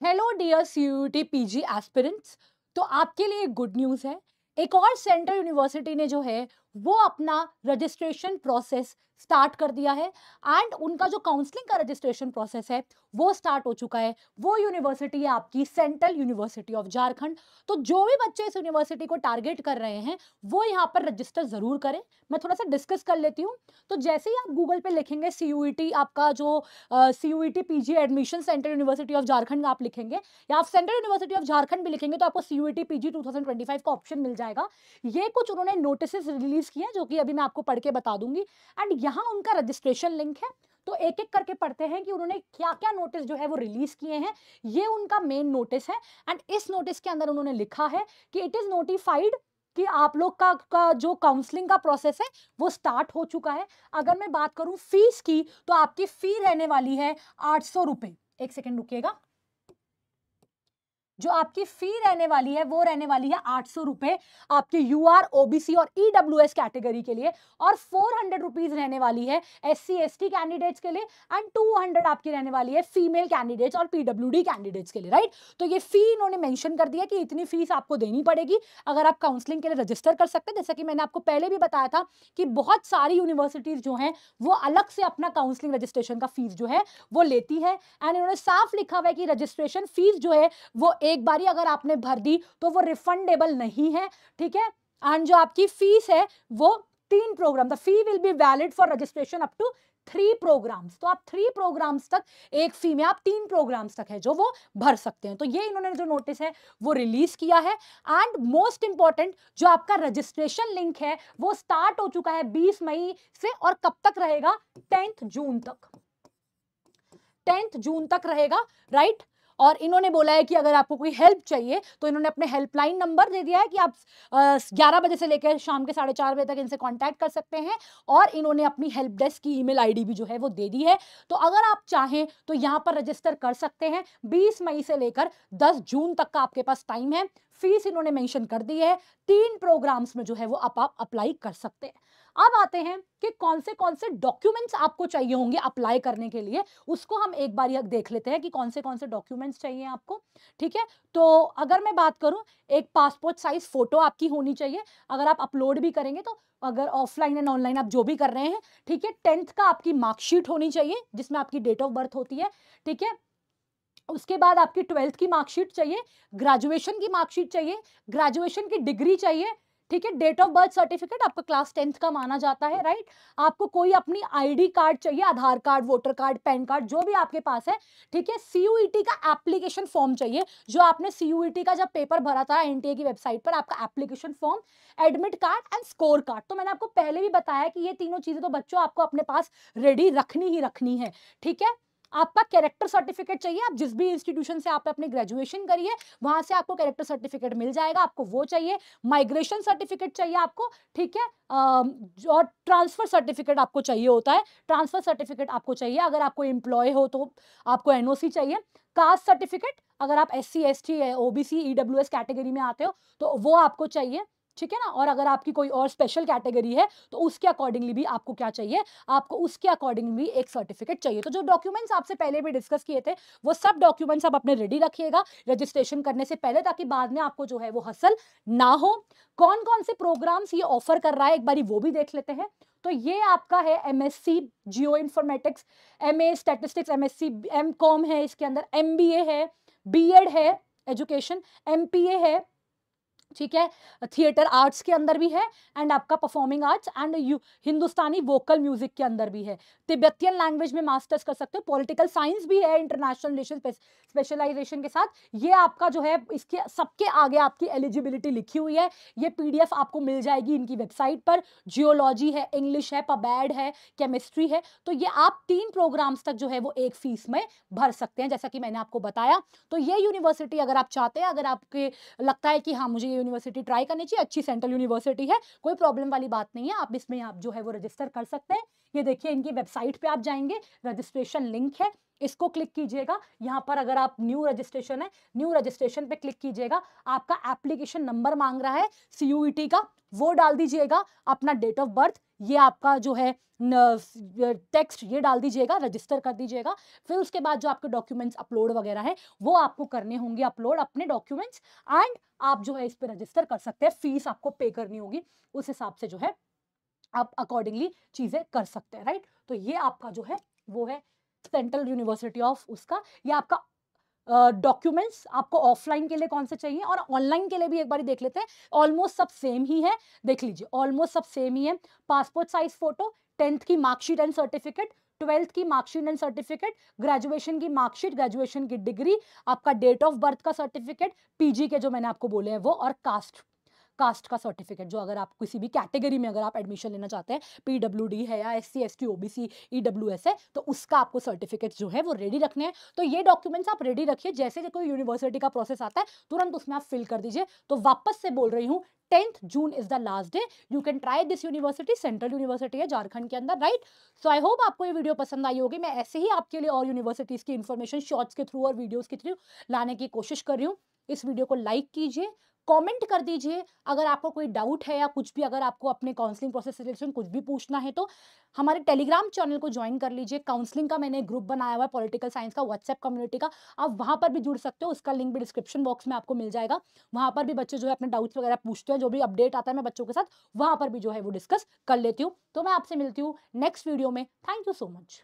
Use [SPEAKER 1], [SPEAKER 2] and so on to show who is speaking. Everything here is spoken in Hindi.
[SPEAKER 1] Hello dear CUET PG aspirants. तो आपके लिए गुड न्यूज़ है। एक और सेंट्रल यूनिवर्सिटी ने जो है वो अपना रजिस्ट्रेशन प्रोसेस स्टार्ट कर दिया है एंड उनका जो काउंसलिंग का रजिस्ट्रेशन प्रोसेस है वो स्टार्ट हो चुका है। वो यूनिवर्सिटी है आपकी सेंट्रल यूनिवर्सिटी ऑफ झारखंड। तो जो भी बच्चे इस यूनिवर्सिटी को टारगेट कर रहे हैं वो यहाँ पर रजिस्टर जरूर करें। मैं थोड़ा सा डिस्कस कर लेती हूँ। तो जैसे ही आप गूगल पे लिखेंगे सीयूईटी, आपका जो CUET PG admission central university of Jharkhand आप लिखेंगे या आप सेंट्रल यूनिवर्सिटी ऑफ झारखंड भी लिखेंगे तो आपको सीयूईटी पीजी 2025 का ऑप्शन मिल जाएगा। ये कुछ उन्होंने नोटिस रिलीज किए हैं जो कि अभी मैं आपको पढ़ के बता दूंगी एंड यहाँ उनका रजिस्ट्रेशन लिंक है। तो एक एक करके पढ़ते हैं कि उन्होंने क्या क्या नोटिस जो है वो रिलीज किए हैं। ये उनका मेन नोटिस है एंड इस नोटिस के अंदर उन्होंने लिखा है कि इट इज नोटिफाइड कि आप लोग का जो काउंसलिंग का प्रोसेस है वो स्टार्ट हो चुका है। अगर मैं बात करूं फीस की तो आपकी फी रहने वाली है 800 रुपए। एक सेकेंड रुकिएगा। जो आपकी फी रहने वाली है वो रहने वाली है 800 रुपए आपके यूआर ओबीसी और ईडब्ल्यूएस कैटेगरी के लिए और 400 रुपीज रहने वाली है एससी एसटी कैंडिडेट्स के लिए एंड 200 आपकी रहने वाली है फीमेल कैंडिडेट्स और पीडब्ल्यूडी कैंडिडेट्स के लिए। राइट। तो ये फी इन्होंने मेंशन कर दिया कि इतनी फीस आपको देनी पड़ेगी अगर आप काउंसलिंग के लिए रजिस्टर कर सकते हैं। जैसा कि मैंने आपको पहले भी बताया था कि बहुत सारी यूनिवर्सिटीज जो हैं वो अलग से अपना काउंसलिंग रजिस्ट्रेशन का फीस जो है वो लेती है एंड इन्होंने साफ लिखा हुआ है कि रजिस्ट्रेशन फीस जो है वो एक बारी अगर आपने भर दी तो वो रिफंडेबल नहीं है। ठीक है। एंड जो आपकी फीस है वो 3 program, the fee will be valid for registration up to 3 programs. तो आप 3 प्रोग्राम्स तक, एक फी में आप 3 प्रोग्राम्स तक है जो वो भर सकते हैं। तो ये इन्होंने जो नोटिस है वो रिलीज किया है एंड मोस्ट इंपॉर्टेंट जो आपका रजिस्ट्रेशन लिंक है वो स्टार्ट हो चुका है 20 मई से और कब तक रहेगा? 10th जून तक। 10th जून तक रहेगा। राइट। और इन्होंने बोला है कि अगर आपको कोई हेल्प चाहिए तो इन्होंने अपने हेल्पलाइन नंबर दे दिया है कि आप 11 बजे से लेकर शाम के 4:30 बजे तक इनसे कांटेक्ट कर सकते हैं और इन्होंने अपनी हेल्प डेस्क की ईमेल आईडी भी जो है वो दे दी है। तो अगर आप चाहें तो यहां पर रजिस्टर कर सकते हैं। 20 मई से लेकर 10 जून तक का आपके पास टाइम है। फीस इन्होंने मेंशन कर दी है। 3 प्रोग्राम्स में जो है वो आप अप्लाई कर सकते हैं। अब आते हैं कि कौन से डॉक्यूमेंट्स आपको चाहिए होंगे अप्लाई करने के लिए। उसको हम एक बार देख लेते हैं कि कौन से डॉक्यूमेंट्स चाहिए आपको। ठीक है। तो अगर मैं बात करूं, एक पासपोर्ट साइज फोटो आपकी होनी चाहिए। अगर आप अपलोड भी करेंगे तो अगर ऑफलाइन एंड ऑनलाइन आप जो भी कर रहे हैं, ठीक है। 10th का आपकी मार्कशीट होनी चाहिए जिसमें आपकी डेट ऑफ बर्थ होती है। ठीक है। उसके बाद आपकी 12th की मार्कशीट चाहिए, ग्रेजुएशन की मार्कशीट चाहिए, ग्रेजुएशन की डिग्री चाहिए। ठीक है। डेट ऑफ बर्थ सर्टिफिकेट आपका क्लास 10th का माना जाता है। राइट। आपको कोई अपनी आईडी कार्ड चाहिए, Aadhaar card, voter card, PAN card, जो भी आपके पास है। ठीक है। सीयूईटी का एप्लीकेशन फॉर्म चाहिए जो आपने सीयूईटी का जब पेपर भरा था एनटीए की वेबसाइट पर, आपका application form, admit card and score card. तो मैंने आपको पहले भी बताया कि ये तीनों चीजें तो बच्चों आपको अपने पास रेडी रखनी ही रखनी है। ठीक है। आपका कैरेक्टर सर्टिफिकेट चाहिए। आप जिस भी इंस्टीट्यूशन से आप अपने ग्रेजुएशन करिए वहां से आपको कैरेक्टर सर्टिफिकेट मिल जाएगा, आपको वो चाहिए। माइग्रेशन सर्टिफिकेट चाहिए आपको। ठीक है। और ट्रांसफर सर्टिफिकेट आपको चाहिए होता है। ट्रांसफर सर्टिफिकेट आपको चाहिए अगर आपको एम्प्लॉय हो तो आपको एनओसी चाहिए। कास्ट सर्टिफिकेट अगर आप SC ST OBC EWS category में आते हो तो वो आपको चाहिए। ठीक है ना। और अगर आपकी कोई और स्पेशल कैटेगरी है तो उसके अकॉर्डिंगली भी आपको क्या चाहिए? आपको उसके अकॉर्डिंगली एक सर्टिफिकेट चाहिए। तो जो डॉक्यूमेंट्स आपसे पहले भी डिस्कस किए थे वो सब डॉक्यूमेंट्स आप अपने रेडी रखिएगा रजिस्ट्रेशन करने से पहले, ताकि बाद में आपको जो है वो हसल ना हो। कौन कौन से प्रोग्राम्स ये ऑफर कर रहा है एक बारी वो भी देख लेते हैं। तो ये आपका है MSc geo informatics, MA statistics, MSc MCom है, इसके अंदर एमबीए है, बीएड है एजुकेशन, एमपीए है। ठीक है। थिएटर आर्ट्स के अंदर भी है एंड आपका performing arts and Hindustani vocal music के अंदर भी है। तिब्बतियन लैंग्वेज में मास्टर्स कर सकते हो। पॉलिटिकल साइंस भी है इंटरनेशनल रिलेशन स्पेशलाइजेशन के साथ। ये आपका जो है इसके सबके आगे आपकी एलिजिबिलिटी लिखी हुई है। ये पीडीएफ आपको मिल जाएगी इनकी वेबसाइट पर। जियोलॉजी है, इंग्लिश है, पबैड है, केमिस्ट्री है। तो ये आप 3 प्रोग्राम्स तक जो है वो एक फीस में भर सकते हैं जैसा कि मैंने आपको बताया। तो ये यूनिवर्सिटी अगर आप चाहते हैं, अगर आपके लगता है कि हाँ मुझे यूनिवर्सिटी ट्राई करनी चाहिए, अच्छी सेंट्रल यूनिवर्सिटी है, कोई प्रॉब्लम वाली बात नहीं है, आप इसमें आप जो है वो रजिस्टर कर सकते हैं। ये देखिए इनकी वेबसाइट पे आप जाएंगे, रजिस्ट्रेशन लिंक है। इसको क्लिक कीजिएगा। यहाँ पर अगर आप न्यू रजिस्ट्रेशन है, न्यू रजिस्ट्रेशन पे क्लिक कीजिएगा। आपका एप्लीकेशन नंबर मांग रहा है CUET का, वो डाल दीजिएगा। अपना डेट ऑफ बर्थ, ये आपका जो है टेक्स्ट ये डाल दीजिएगा, रजिस्टर कर दीजिएगा। फिर उसके बाद जो आपके डॉक्यूमेंट्स अपलोड वगैरह है वो आपको करने होंगे अपलोड अपने डॉक्यूमेंट्स, एंड आप जो है इस पर रजिस्टर कर सकते हैं। फीस आपको पे करनी होगी, उस हिसाब से जो है आप अकॉर्डिंगली चीजें कर सकते हैं, राइट। तो ये आपका जो है वो है सेंट्रल यूनिवर्सिटी ऑफ उसका। ये आपका डॉक्यूमेंट्स आपको ऑफलाइन के लिए कौन से चाहिए और ऑनलाइन के लिए भी एक बार देख लेते हैं। ऑलमोस्ट सब सेम ही है, देख लीजिए ऑलमोस्ट सब सेम ही है। पासपोर्ट साइज फोटो, 10th की मार्कशीट एंड सर्टिफिकेट, 12th की मार्कशीट एंड सर्टिफिकेट, ग्रेजुएशन की मार्कशीट, ग्रेजुएशन की डिग्री, आपका डेट ऑफ बर्थ का सर्टिफिकेट, PG के जो मैंने आपको बोले हैं वो, और कास्ट का सर्टिफिकेट, जो अगर आप किसी भी कैटेगरी में अगर आप एडमिशन लेना चाहते हैं, PWD है या SC ST OBC EWS है, तो उसका आपको सर्टिफिकेट जो है वो रेडी रखने हैं। तो ये डॉक्यूमेंट्स आप रेडी रखिए, जैसे कोई यूनिवर्सिटी का प्रोसेस आता है तुरंत उसमें आप फिल कर दीजिए। तो वापस से बोल रही हूँ, 10th June is the last day, you can try this university, central university है झारखंड के अंदर, राइट। सो आई होप आपको ये वीडियो पसंद आई होगी। मैं ऐसे ही आपके लिए और यूनिवर्सिटीज की इन्फॉर्मेशन शॉर्ट्स के थ्रू और वीडियोस के थ्रू लाने की कोशिश कर रही हूँ। इस वीडियो को लाइक कीजिए, कमेंट कर दीजिए अगर आपको कोई डाउट है या कुछ भी, अगर आपको अपने काउंसलिंग प्रोसेस से रिलेटेड कुछ भी पूछना है तो हमारे टेलीग्राम चैनल को ज्वाइन कर लीजिए। काउंसलिंग का मैंने ग्रुप बनाया हुआ है, पॉलिटिकल साइंस का व्हाट्सएप कम्युनिटी का, आप वहां पर भी जुड़ सकते हो। उसका लिंक भी डिस्क्रिप्शन बॉक्स में आपको मिल जाएगा। वहां पर भी बच्चे जो है अपने डाउट्स वगैरह पूछते हैं, जो भी अपडेट आता है मैं बच्चों के साथ वहां पर भी जो है वो डिस्कस कर लेती हूँ। तो मैं आपसे मिलती हूँ नेक्स्ट वीडियो में। Thank you so much.